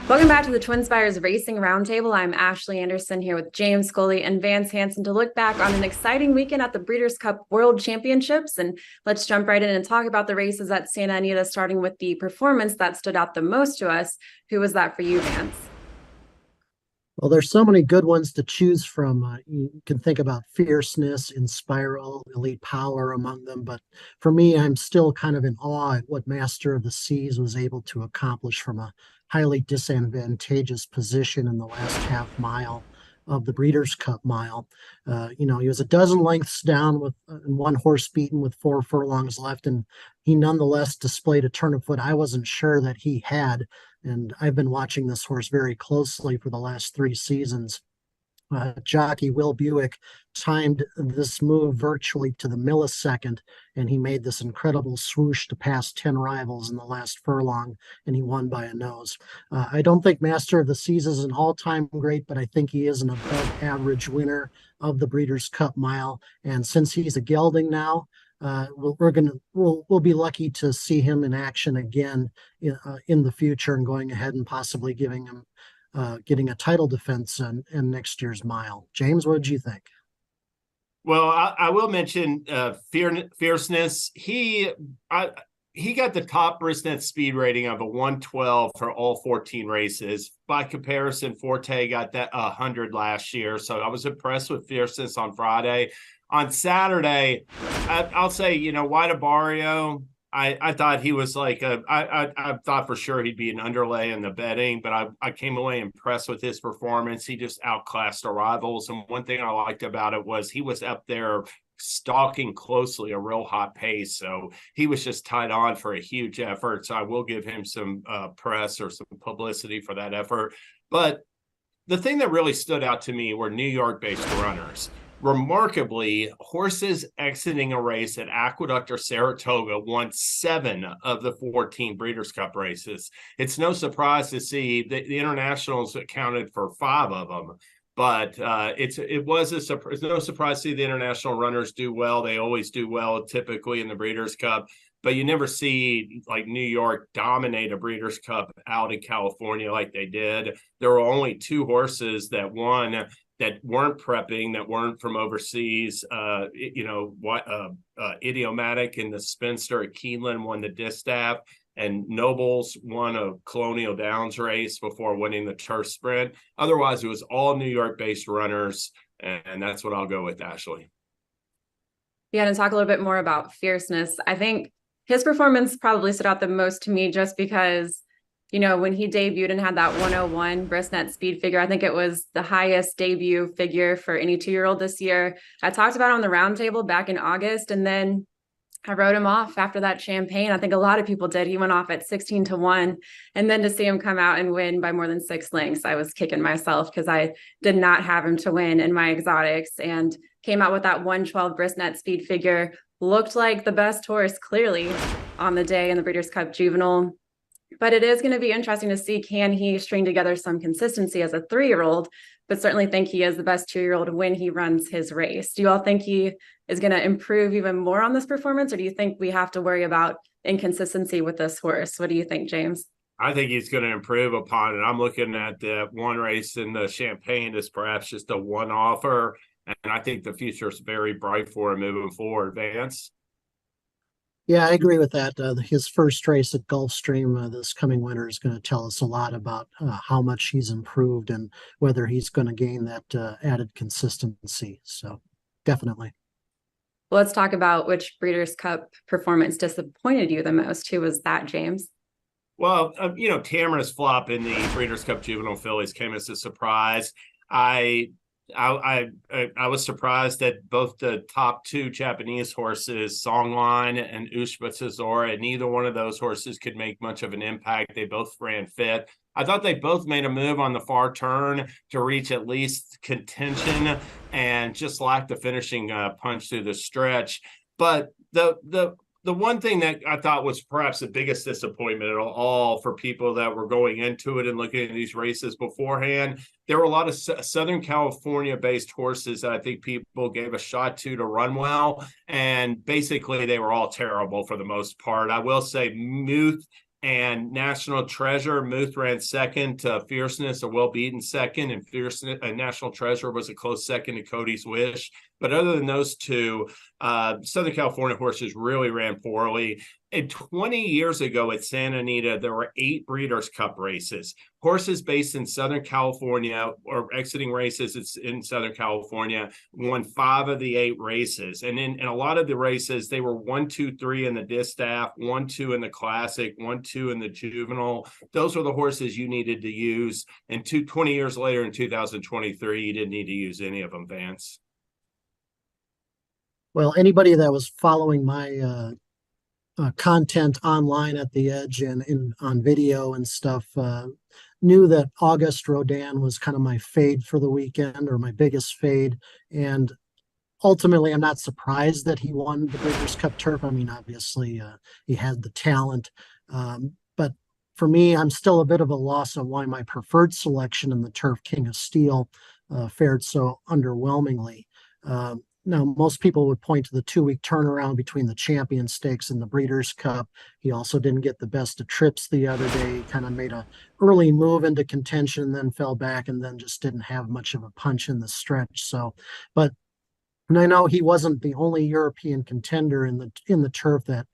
Welcome back to the TwinSpires Racing Roundtable. I'm Ashley Anderson here with James Scully and Vance Hansen to look back on an exciting weekend at the Breeders' Cup World Championships. And let's jump right in and talk about the races at Santa Anita, starting with the performance that stood out the most to us. Who was that for you, Vance? Well, there's so many good ones to choose from. You can think about Fierceness, Inspiral, Elite Power among them. But for me, I'm still kind of in awe at what Master of the Seas was able to accomplish from a highly disadvantageous position in the last half mile of the Breeders' Cup mile. He was a dozen lengths down with one horse beaten with 4 furlongs left, and he nonetheless displayed a turn of foot I wasn't sure that he had. And I've been watching this horse very closely for the last 3 seasons. Jockey Will Buick timed this move virtually to the millisecond, and he made this incredible swoosh to pass 10 rivals in the last furlong, and he won by a nose. I don't think Master of the Seas is an all-time great, but I think he is an above-average winner of the Breeders' Cup Mile. And since he's a gelding now, we'll be lucky to see him in action again in the future, and going ahead and possibly giving him getting a title defense in next year's mile. James, what did you think? Well, I will mention Fierceness. He got the top Brisnet speed rating of a 112 for all 14 races. By comparison, Forte got that 100 last year. So I was impressed with Fierceness on Friday. On Saturday, I'll say, White Barrio, I thought he was like I thought for sure he'd be an underlay in the betting, but I came away impressed with his performance. He just outclassed the rivals. And one thing I liked about it was he was up there stalking closely a real hot pace. So he was just tied on for a huge effort. So I will give him some press or some publicity for that effort. But the thing that really stood out to me were New York-based runners. Remarkably, horses exiting a race at Aqueduct or Saratoga won 7 of the 14 Breeders' Cup races. It's no surprise to see that the internationals accounted for 5 of them. But it's no surprise to see the international runners do well. They always do well, typically in the Breeders' Cup. But you never see like New York dominate a Breeders' Cup out in California like they did. There were only 2 horses that won that weren't prepping, that weren't from overseas. Idiomatic and the Spinster at Keeneland won the distaff, and Nobles won a Colonial Downs race before winning the turf sprint. Otherwise, it was all New York-based runners, and that's what I'll go with, Ashley. Yeah, and talk a little bit more about Fierceness. I think his performance probably stood out the most to me just because when he debuted and had that 101 Brisnet speed figure, I think it was the highest debut figure for any 2-year-old this year. I talked about it on the roundtable back in August, and then I wrote him off after that Champagne. I think a lot of people did. He went off at 16-1. And then to see him come out and win by more than 6 lengths, I was kicking myself because I did not have him to win in my exotics, and came out with that 112 Brisnet speed figure. Looked like the best horse clearly on the day in the Breeders' Cup Juvenile. But it is going to be interesting to see, can he string together some consistency as a 3-year-old, but certainly think he is the best 2-year-old when he runs his race. Do you all think he is going to improve even more on this performance, or do you think we have to worry about inconsistency with this horse? What do you think, James? I think he's going to improve upon it. I'm looking at the one race in the Champagne as perhaps just a one-offer, and I think the future is very bright for him moving forward. Vance? Yeah, I agree with that. His first race at Gulfstream this coming winter is going to tell us a lot about how much he's improved and whether he's going to gain that added consistency. So definitely. Well, let's talk about which Breeders' Cup performance disappointed you the most. Who was that, James? Well, Tamara's flop in the Breeders' Cup Juvenile Fillies came as a surprise. I was surprised that both the top 2 Japanese horses, Songline and Ushba, neither one of those horses could make much of an impact. They both ran fit. I thought they both made a move on the far turn to reach at least contention and just lacked the finishing punch through the stretch. But the one thing that I thought was perhaps the biggest disappointment at all for people that were going into it and looking at these races beforehand, there were a lot of Southern California-based horses that I think people gave a shot to run well, and basically they were all terrible for the most part. I will say Muth And National Treasure, Muth ran second to Fierceness, a well-beaten second, and Fierceness, National Treasure was a close second to Cody's Wish. But other than those two, Southern California horses really ran poorly. And 20 years ago at Santa Anita, there were 8 Breeders' Cup races. Horses based in Southern California or exiting races in Southern California won 5 of the 8 races. And in a lot of the races, they were 1, 2, 3 in the distaff, 1, 2 in the classic, 1, 2 in the juvenile. Those were the horses you needed to use. And 20 years later in 2023, you didn't need to use any of them, Vance. Well, anybody that was following my content online at the Edge and on video and stuff knew that Auguste Rodin was kind of my fade for the weekend, or my biggest fade. And ultimately, I'm not surprised that he won the Breeders' Cup Turf. I mean, obviously, he had the talent. But for me, I'm still a bit of a loss on why my preferred selection in the Turf, King of Steel, fared so underwhelmingly. Now, most people would point to the 2-week turnaround between the Champion Stakes and the Breeders' Cup. He also didn't get the best of trips the other day. He kind of made a early move into contention, then fell back, and then just didn't have much of a punch in the stretch. So, but and I know he wasn't the only European contender in the turf that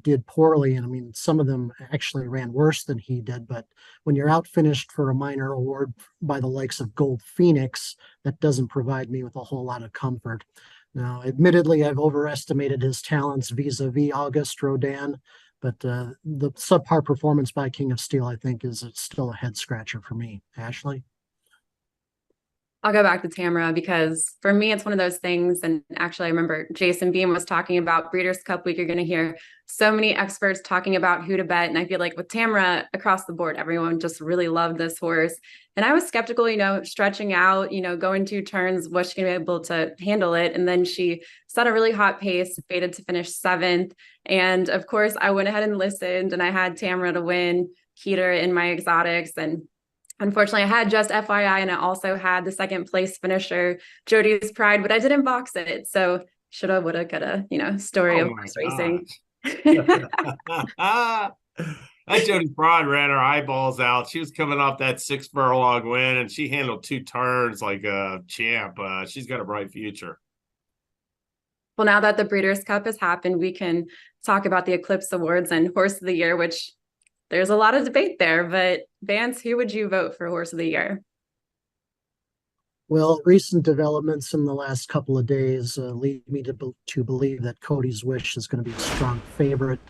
did poorly. And I mean, some of them actually ran worse than he did. But when you're out finished for a minor award by the likes of Gold Phoenix, that doesn't provide me with a whole lot of comfort. Now, admittedly, I've overestimated his talents vis-a-vis Auguste Rodin, but the subpar performance by King of Steel, I think, is still a head scratcher for me. Ashley? I'll go back to Tamara because for me, it's one of those things. And actually, I remember Jason Beam was talking about Breeders' Cup Week. You're going to hear so many experts talking about who to bet. And I feel like with Tamara across the board, everyone just really loved this horse. And I was skeptical, stretching out, going 2 turns, was she going to be able to handle it? And then she set a really hot pace, fated to finish 7th. And of course, I went ahead and listened, and I had Tamara to win, Keeter in my exotics. And unfortunately, I had just FYI, and I also had the 2nd place finisher, Jody's Pride, but I didn't box it. So shoulda, woulda, coulda, story of horse racing. That Jody's Pride ran her eyeballs out. She was coming off that 6 furlong win, and she handled 2 turns like a champ. She's got a bright future. Well, now that the Breeders' Cup has happened, we can talk about the Eclipse Awards and Horse of the Year, which there's a lot of debate there, but Vance, who would you vote for Horse of the Year? Well, recent developments in the last couple of days lead me to believe that Cody's Wish is going to be a strong favorite,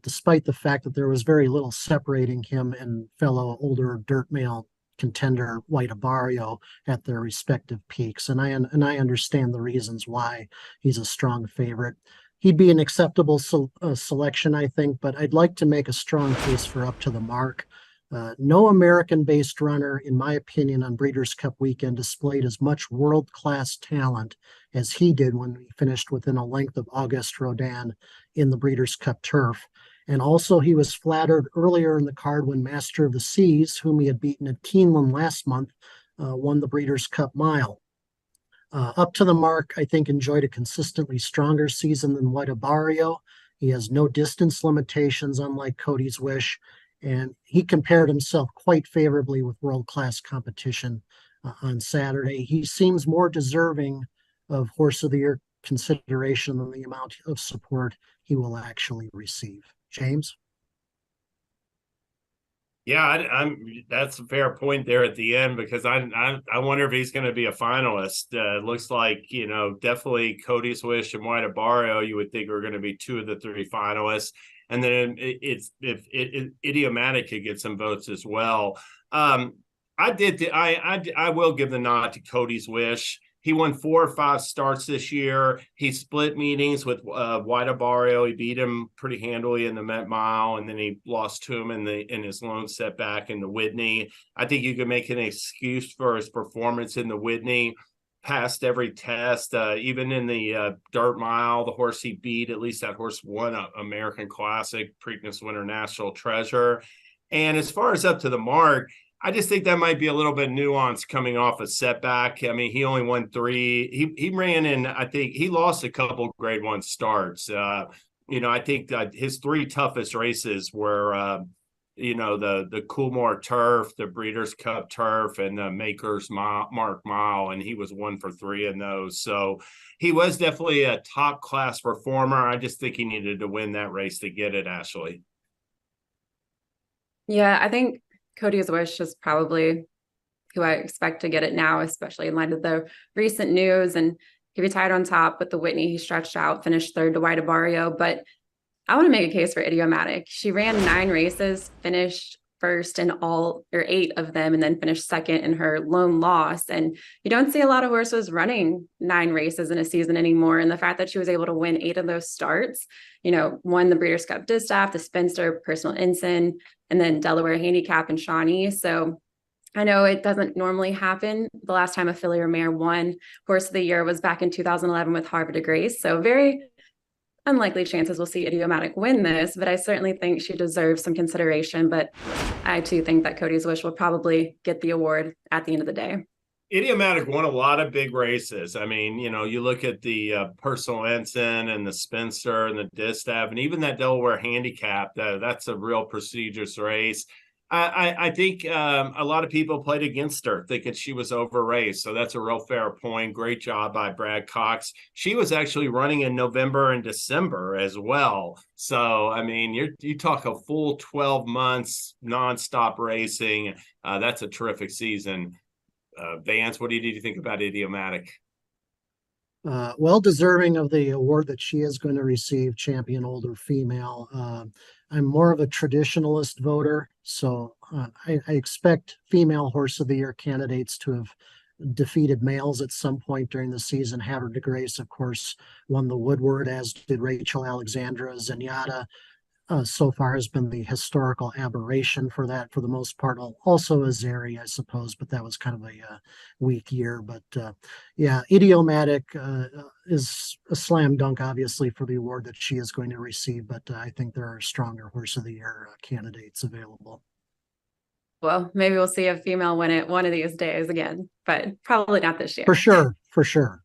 despite the fact that there was very little separating him and fellow older dirt mail contender White Abario at their respective peaks. And I understand the reasons why he's a strong favorite. He'd be an acceptable selection, I think, but I'd like to make a strong case for Up to the Mark. No American-based runner, in my opinion, on Breeders' Cup weekend displayed as much world-class talent as he did when he finished within a length of Auguste Rodin in the Breeders' Cup turf. And also, he was flattered earlier in the card when Master of the Seas, whom he had beaten at Keeneland last month, won the Breeders' Cup Mile. Up to the Mark, I think, enjoyed a consistently stronger season than White Abario. He has no distance limitations, unlike Cody's Wish, and he compared himself quite favorably with world-class competition on Saturday. He seems more deserving of Horse of the Year consideration than the amount of support he will actually receive. James? Yeah, I'm. That's a fair point there at the end, because I wonder if he's going to be a finalist. It looks like definitely Cody's Wish and White Abario, you would think are going to be 2 of the 3 finalists, and then if Idiomatic could get some votes as well. I will give the nod to Cody's Wish. He won 4 or 5 starts this year. He split meetings with White Abario. He beat him pretty handily in the Met Mile, and then he lost to him in his lone setback in the Whitney. I think you could make an excuse for his performance in the Whitney. Passed every test, even in the Dirt Mile, the horse he beat, at least that horse won an American Classic, Preakness winner, National Treasure. And as far as Up to the Mark, I just think that might be a little bit nuanced coming off a setback. I mean, he only won 3. He ran in, I think he lost a couple grade 1 starts. I think his three toughest races were, the Coolmore Turf, the Breeders' Cup Turf, and the Maker's Mark Mile, and he was 1 for 3 in those. So he was definitely a top class performer. I just think he needed to win that race to get it, Ashley. Yeah, I think Cody's Wish is probably who I expect to get it now, especially in light of the recent news. And he'd be tied on top with the Whitney. He stretched out, finished third to White Barrio. But I want to make a case for Idiomatic. She ran 9 races, finished first in all or 8 of them, and then finished second in her lone loss. And you don't see a lot of horses running 9 races in a season anymore. And the fact that she was able to win 8 of those starts, won the Breeders' Cup Distaff, the Spinster, Personal Ensign, and then Delaware Handicap and Shawnee. So I know it doesn't normally happen. The last time a filly or mare won Horse of the Year was back in 2011 with Harvard de Grace. So very unlikely chances we'll see Idiomatic win this, but I certainly think she deserves some consideration. But I too think that Cody's Wish will probably get the award at the end of the day. Idiomatic won a lot of big races. I mean, you look at the Personal Ensign and the Spinster and the Distaff, and even that Delaware Handicap, that's a real prestigious race. I think a lot of people played against her, thinking she was over-raced. So that's a real fair point. Great job by Brad Cox. She was actually running in November and December as well. So, I mean, you talk a full 12 months nonstop racing. That's a terrific season. Vance, what did you think about Idiomatic? Well deserving of the award that she is going to receive, champion older female. I'm more of a traditionalist voter, so I expect female Horse of the Year candidates to have defeated males at some point during the season. Havre de Grace, of course, won the Woodward, as did Rachel Alexandra. Zenyatta so far has been the historical aberration for that for the most part. Also Azeri, I suppose, but that was kind of a weak year. But yeah, Idiomatic is a slam dunk, obviously, for the award that she is going to receive. But I think there are stronger Horse of the Year candidates available. Well, maybe we'll see a female win it one of these days again, but probably not this year. For sure.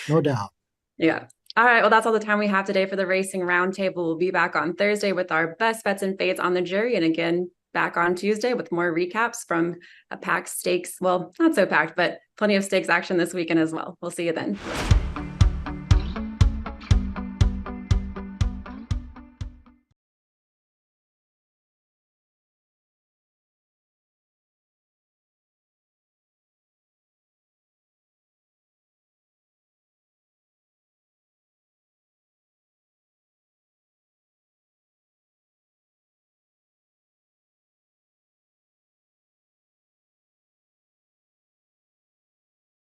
No doubt. Yeah. All right. Well, that's all the time we have today for the Racing Roundtable. We'll be back on Thursday with our best bets and fades on the jury. And again, back on Tuesday with more recaps from a packed stakes. Well, not so packed, but plenty of stakes action this weekend as well. We'll see you then.